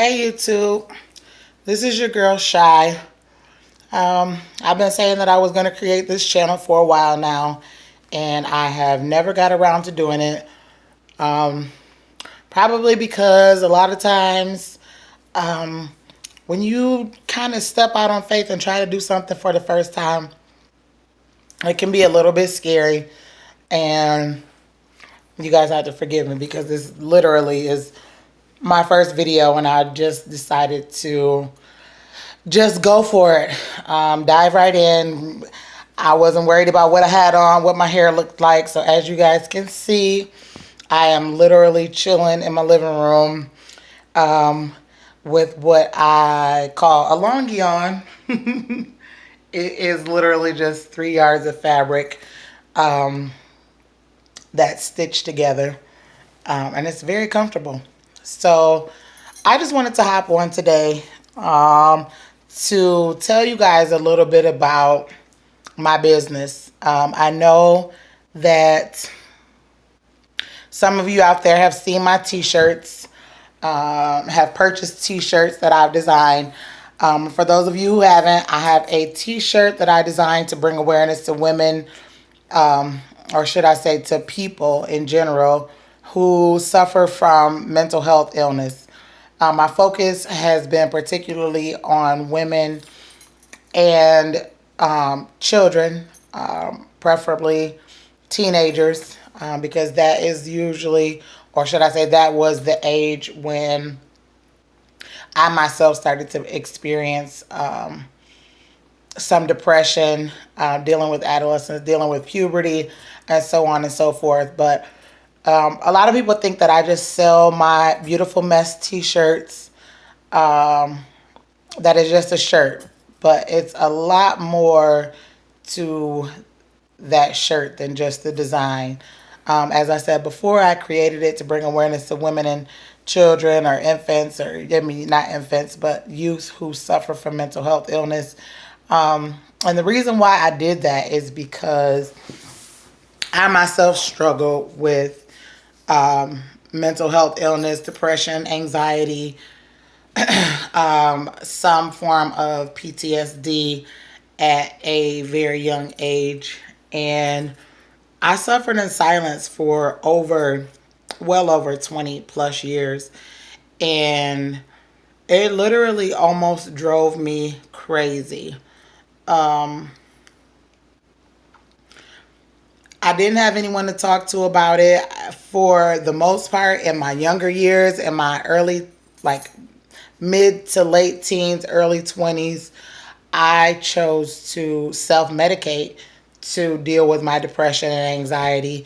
Hey YouTube, this is your girl Shy. I've been saying that I was going to create this channel for a while now, and I have never got around to doing it. Um, Probably because a lot of times um, when you kind of step out on faith and try to do something for the first time, it can be a little bit scary, and you guys have to forgive me because this literally is my first video, and I just decided to just go for it. Dive right in. I wasn't worried about what I had on, what my hair looked like. So as you guys can see, I am literally chilling in my living room um, with what I call a longie on. It is literally just 3 yards of fabric um, that's stitched together, and it's very comfortable. So I just wanted to hop on today to tell you guys a little bit about my business. I know that some of you out there have seen my t-shirts, have purchased t-shirts that I've designed. For those of you who haven't, I have a t-shirt that I designed to bring awareness to women, or should I say to people in general who suffer from mental health illness. My focus has been particularly on women and children, preferably teenagers, because that is usually, or should I say, that was the age when I myself started to experience some depression, dealing with adolescence, dealing with puberty, and so on and so forth. But a lot of people think that I just sell my beautiful mess t-shirts. That is just a shirt, but it's a lot more to that shirt than just the design. As I said before, I created it to bring awareness to women and children or infants, or I mean, not infants, but youth who suffer from mental health illness. And the reason why I did that is because I myself struggle with mental health illness, depression, anxiety, some form of PTSD at a very young age. And I suffered in silence for well over 20 plus years. And it literally almost drove me crazy. Um, I didn't have anyone to talk to about it for the most part in my younger years, in my early, like mid to late teens, early 20s. I chose to self medicate to deal with my depression and anxiety.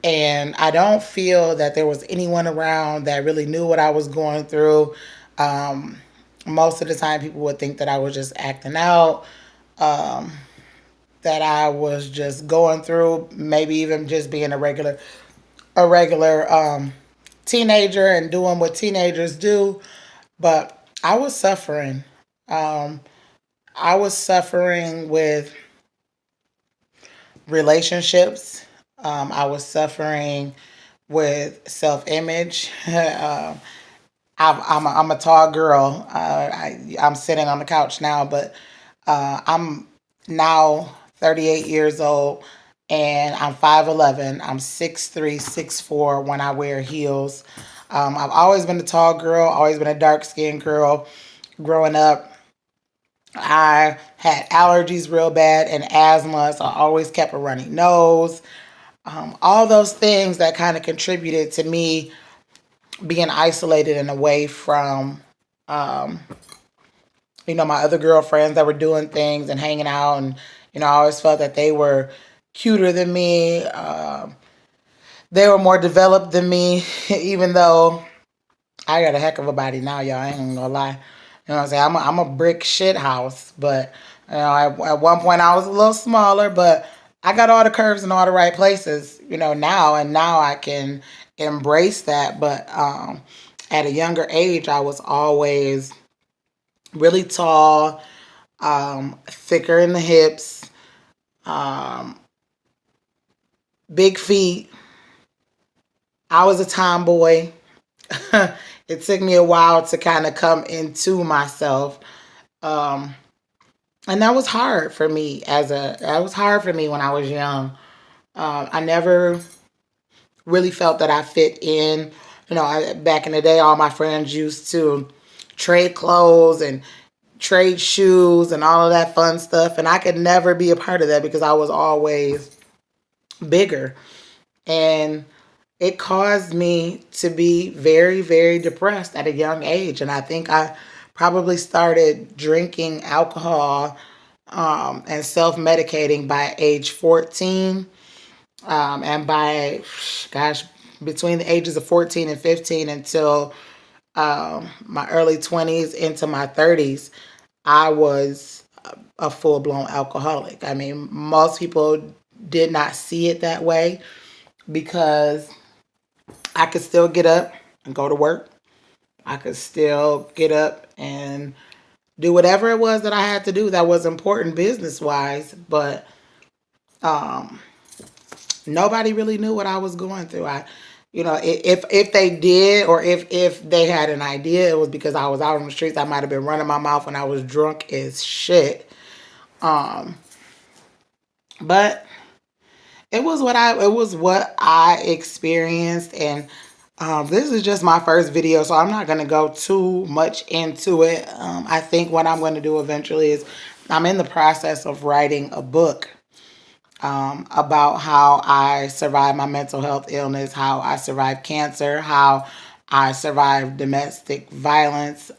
And I don't feel that there was anyone around that really knew what I was going through. Um, Most of the time, people would think that I was just acting out, um, that I was just going through, maybe even just being a regular teenager and doing what teenagers do. But I was suffering. Um, I was suffering with relationships. I was suffering with self image. I'm a tall girl. I'm sitting on the couch now, but I'm now 38 years old, and I'm 5'11". I'm 6'3", 6'4" when I wear heels. I've always been a tall girl, always been a dark skinned girl growing up. I had allergies real bad and asthma, so I always kept a runny nose. All those things that kind of contributed to me being isolated and away from, um, my other girlfriends that were doing things and hanging out. And, I always felt that they were cuter than me. They were more developed than me, even though I got a heck of a body now, y'all. I ain't gonna lie. You know what I'm saying? I'm a brick shit house, but at one point I was a little smaller, but I got all the curves in all the right places, now, and now I can embrace that. But at a younger age, I was always really tall, thicker in the hips, um, big feet. I was a tomboy. It took me a while to kind of come into myself. Um, and that was hard for me that was hard for me when I was young. I never really felt that I fit in. Back in the day, all my friends used to trade clothes and trade shoes and all of that fun stuff. And I could never be a part of that because I was always bigger. And it caused me to be very, very depressed at a young age. And I think I probably started drinking alcohol and self medicating by age 14. And by, gosh, between the ages of 14 and 15 until my early 20s into my 30s, I was a full blown alcoholic. I mean, most people did not see it that way because I could still get up and go to work. I could still get up and do whatever it was that I had to do that was important business wise, but um, nobody really knew what I was going through. If they did, or if they had an idea, it was because I was out on the streets. I might have been running my mouth when I was drunk as shit. Um, but it was what I experienced, and this is just my first video, so I'm not gonna go too much into it. I think what I'm going to do eventually is I'm in the process of writing a book about how I survived my mental health illness, how I survived cancer, how I survived domestic violence,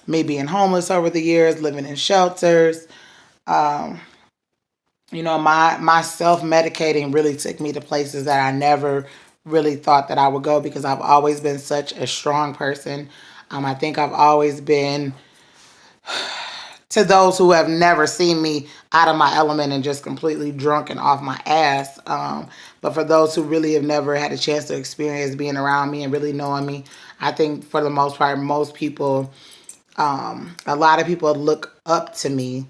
me being homeless over the years, living in shelters. Um, my self medicating really took me to places that I never really thought that I would go because I've always been such a strong person. I think I've always been, to those who have never seen me out of my element and just completely drunk and off my ass. But for those who really have never had a chance to experience being around me and really knowing me, I think for the most part, most people, a lot of people look up to me,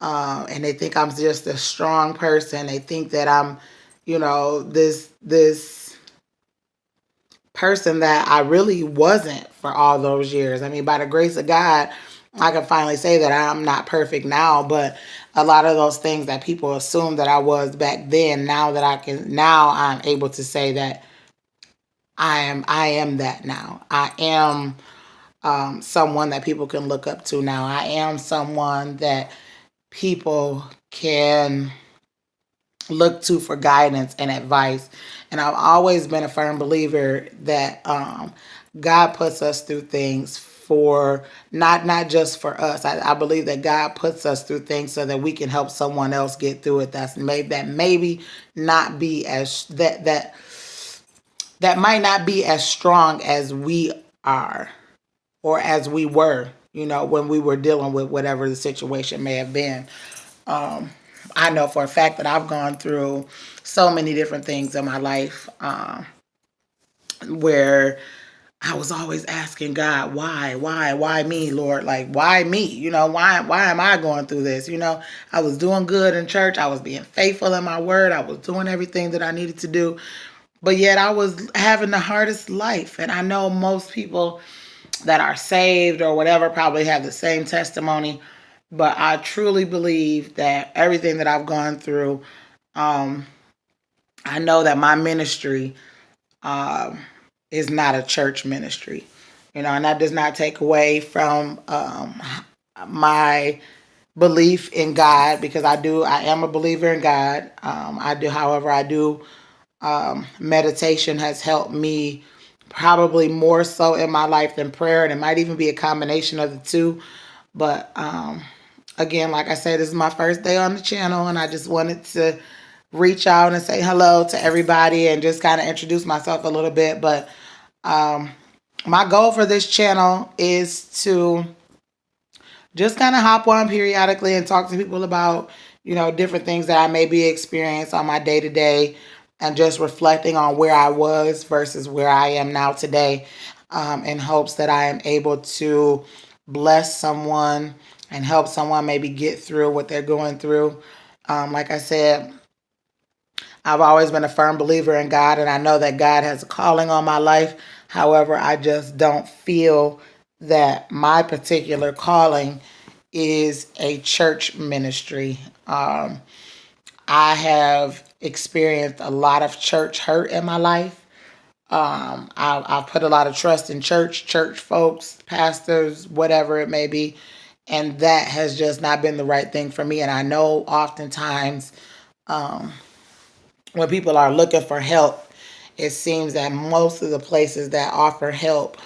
and they think I'm just a strong person. They think that I'm, this person that I really wasn't for all those years. I mean, by the grace of God, I can finally say that I'm not perfect now, but a lot of those things that people assumed that I was back then, now I'm able to say that I am that now. I am someone that people can look up to now. I am someone that people can look to for guidance and advice. And I've always been a firm believer that God puts us through things for not just for us. I believe that God puts us through things so that we can help someone else get through it. That maybe not be as that might not be as strong as we are or as we were. When we were dealing with whatever the situation may have been. Um, I know for a fact that I've gone through so many different things in my life, where I was always asking God, why me, Lord? Like, why me? Why am I going through this? I was doing good in church. I was being faithful in my word. I was doing everything that I needed to do. But yet I was having the hardest life. And I know most people that are saved or whatever probably have the same testimony. But I truly believe that everything that I've gone through, um, I know that my ministry um, is not a church ministry, and that does not take away from my belief in God, because I am a believer in God. However, I do. Meditation has helped me probably more so in my life than prayer, and it might even be a combination of the two. But again, like I said, this is my first day on the channel, and I just wanted to reach out and say hello to everybody and just kind of introduce myself a little bit. But um, my goal for this channel is to just kind of hop on periodically and talk to people about, different things that I may be experiencing on my day to day, and just reflecting on where I was versus where I am now today, in hopes that I am able to bless someone and help someone maybe get through what they're going through. Like I said, I've always been a firm believer in God, and I know that God has a calling on my life. However, I just don't feel that my particular calling is a church ministry. I have experienced a lot of church hurt in my life. I've put a lot of trust in church folks, pastors, whatever it may be, and that has just not been the right thing for me. And I know oftentimes um, when people are looking for help, it seems that most of the places that offer help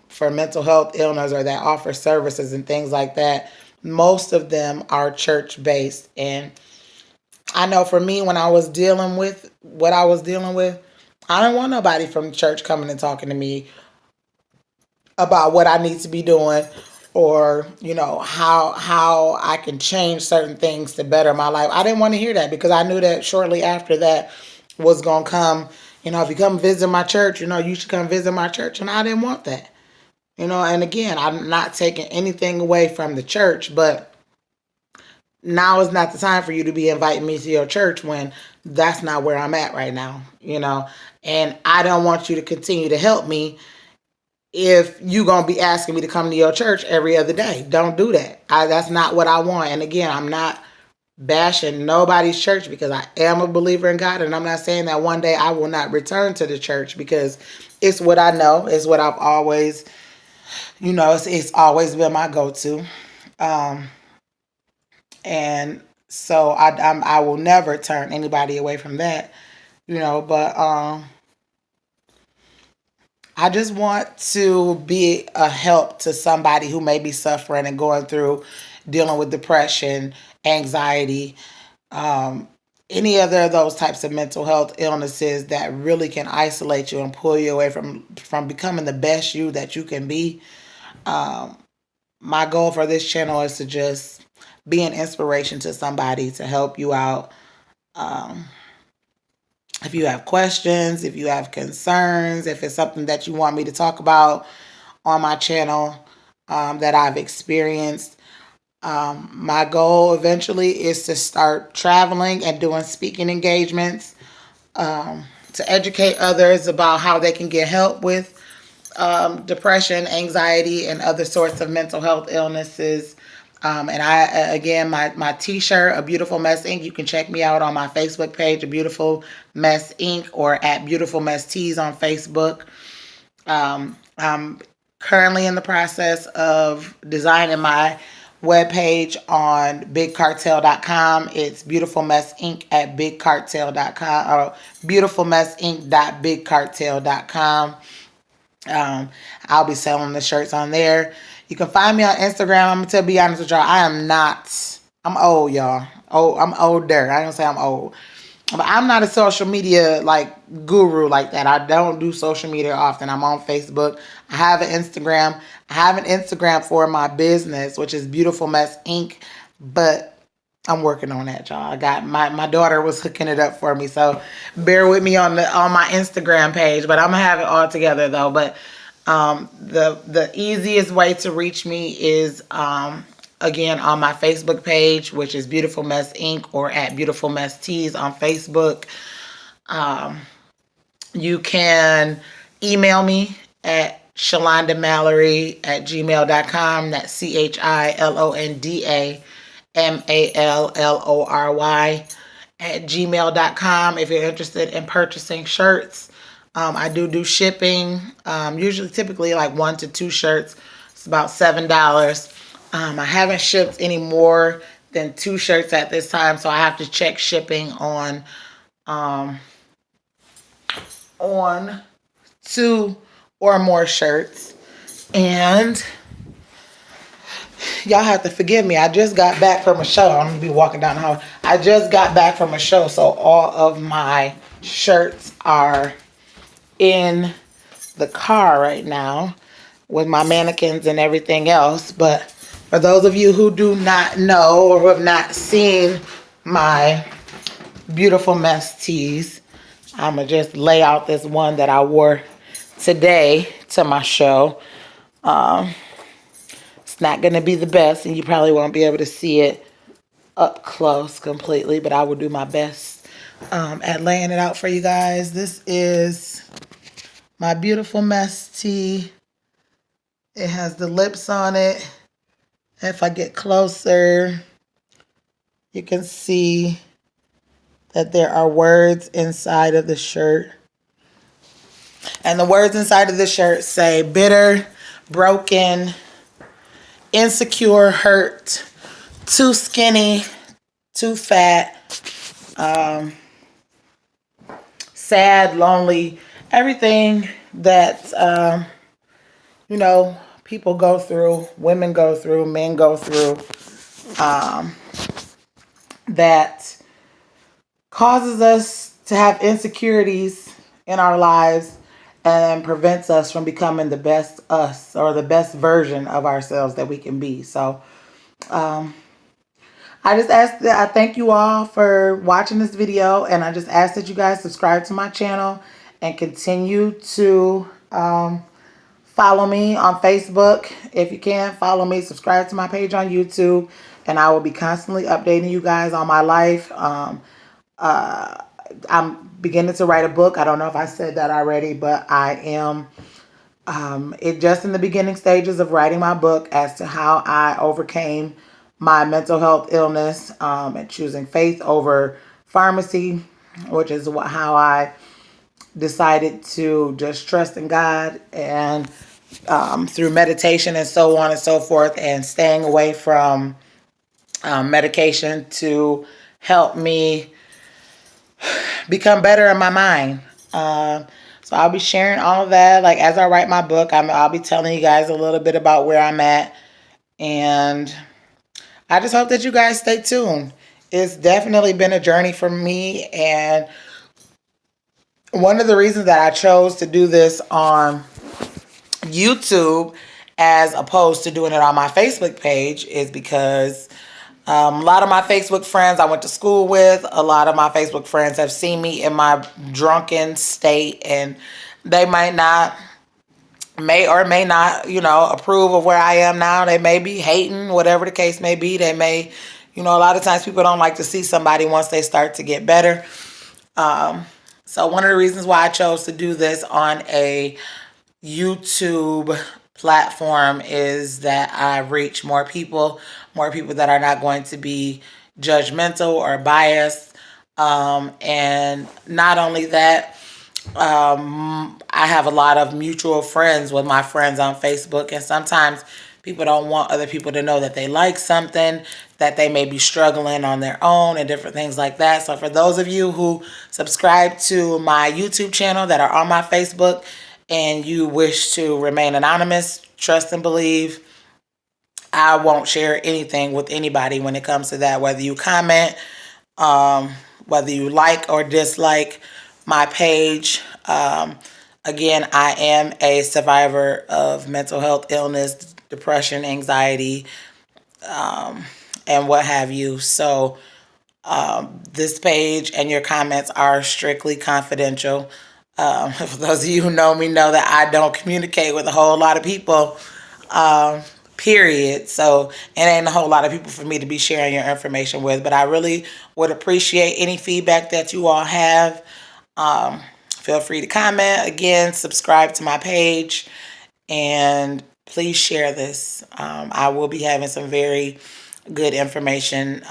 for mental health illness or that offer services and things like that, most of them are church based. And I know for me, when I was dealing with what I was dealing with, I don't want nobody from church coming and talking to me about what I need to be doing, or how I can change certain things to better my life. I didn't want to hear that, because I knew that shortly after that was going to come, if you come visit my church, you should come visit my church, and I didn't want that. And again, I'm not taking anything away from the church, but now is not the time for you to be inviting me to your church when that's not where I'm at right now. And I don't want you to continue to help me if you gonna be asking me to come to your church every other day. Don't do that. That's not what I want. And again, I'm not bashing nobody's church, because I am a believer in God, and I'm not saying that one day I will not return to the church, because it's what I know. It's what I've always, it's always been my go-to. Um, and so I will never turn anybody away from that, but I just want to be a help to somebody who may be suffering and going through, dealing with depression, anxiety, um, any other of those types of mental health illnesses that really can isolate you and pull you away from becoming the best you that you can be. Um, my goal for this channel is to just be an inspiration to somebody, to help you out. Um, if you have questions, if you have concerns, if it's something that you want me to talk about on my channel that I've experienced, my goal eventually is to start traveling and doing speaking engagements, to educate others about how they can get help with depression, anxiety, and other sorts of mental health illnesses. And again, my t-shirt, A Beautiful Mess Inc., you can check me out on my Facebook page, A Beautiful Mess Inc., or at Beautiful Mess Tees on Facebook. I'm currently in the process of designing my webpage on bigcartel.com. It's Beautiful Mess Inc. at bigcartel.com, or beautifulmessinc.bigcartel.com. I'll be selling the shirts on there. You can find me on Instagram. I'm gonna be honest with y'all. I'm old, y'all. Oh, I'm older. I don't say I'm old. But I'm not a social media guru like that. I don't do social media often. I'm on Facebook. I have an Instagram. I have an Instagram for my business, which is Beautiful Mess Inc. But I'm working on that, y'all. I got my daughter was hooking it up for me, so bear with me on my Instagram page. But I'm gonna have it all together though. But the easiest way to reach me is again on my Facebook page, which is Beautiful Mess Inc., or at Beautiful Mess Tees on Facebook. You can email me at ShalondaMallory@gmail.com. That's CHILONDAMALLORY@gmail.com if you're interested in purchasing shirts. I do shipping, usually typically like 1 to 2 shirts. It's about $7. I haven't shipped any more than 2 shirts at this time, so I have to check shipping on 2 or more shirts. And y'all have to forgive me. I just got back from a show. I'm gonna be walking down the hall. I just got back from a show, so all of my shirts are in the car right now with my mannequins and everything else. But for those of you who do not know or who have not seen my Beautiful Mess tees, I'm gonna just lay out this one that I wore today to my show. It's not gonna be the best, and you probably won't be able to see it up close completely, but I will do my best at laying it out for you guys. This is My beautiful mess tea. It has the lips on it. If I get closer, you can see that there are words inside of the shirt. And the words inside of the shirt say bitter, broken, insecure, hurt, too skinny, too fat, um, sad, lonely, everything that, people go through, women go through, men go through, that causes us to have insecurities in our lives and prevents us from becoming the best us or the best version of ourselves that we can be. So I thank you all for watching this video, and I just ask that you guys subscribe to my channel and continue to follow me on Facebook. If you can, follow me, subscribe to my page on YouTube, and I will be constantly updating you guys on my life. I'm beginning to write a book. I don't know if I said that already, but I am just in the beginning stages of writing my book as to how I overcame my mental health illness, and choosing faith over pharmacy, which is how I decided to just trust in God, and through meditation and so on and so forth, and staying away from medication to help me become better in my mind. So I'll be sharing all of that. Like as I write my book, I'll be telling you guys a little bit about where I'm at. And I just hope that you guys stay tuned. It's definitely been a journey for me. And one of the reasons that I chose to do this on YouTube as opposed to doing it on my Facebook page is because a lot of my Facebook friends I went to school with, a lot of my Facebook friends have seen me in my drunken state, and they may or may not, approve of where I am now. They may be hating, whatever the case may be. They may, a lot of times people don't like to see somebody once they start to get better. So one of the reasons why I chose to do this on a YouTube platform is that I reach more people that are not going to be judgmental or biased. And not only that, I have a lot of mutual friends with my friends on Facebook, and sometimes people don't want other people to know that they like something, that they may be struggling on their own and different things like that. So for those of you who subscribe to my YouTube channel that are on my Facebook and you wish to remain anonymous, trust and believe, I won't share anything with anybody when it comes to that, whether you comment, whether you like or dislike my page. Again, I am a survivor of mental health illness, depression, anxiety, and what have you. So this page and your comments are strictly confidential. For those of you who know me know that I don't communicate with a whole lot of people, period. So it ain't a whole lot of people for me to be sharing your information with, but I really would appreciate any feedback that you all have. Feel free to comment. Again, subscribe to my page, and please share this. I will be having some very good information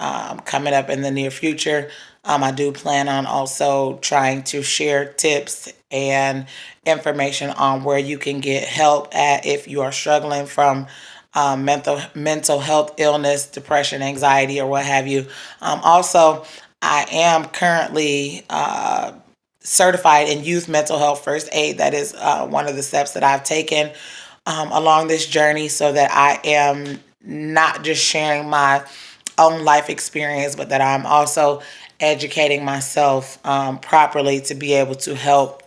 coming up in the near future. I do plan on also trying to share tips and information on where you can get help at if you are struggling from mental health illness, depression, anxiety, or what have you. Also, I am currently certified in youth mental health first aid. That is one of the steps that I've taken along this journey, so that I am not just sharing my own life experience, but that I'm also educating myself properly to be able to help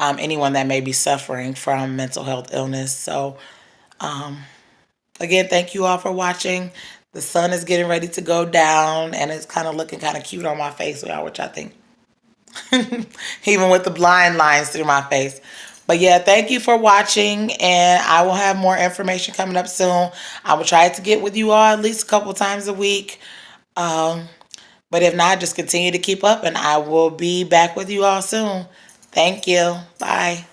anyone that may be suffering from mental health illness. So again, thank you all for watching. The sun is getting ready to go down, and it's kind of looking kind of cute on my face, which I think even with the blind lines through my face. But yeah, thank you for watching, and I will have more information coming up soon. I will try to get with you all at least a couple times a week. But if not, just continue to keep up, and I will be back with you all soon. Thank you. Bye.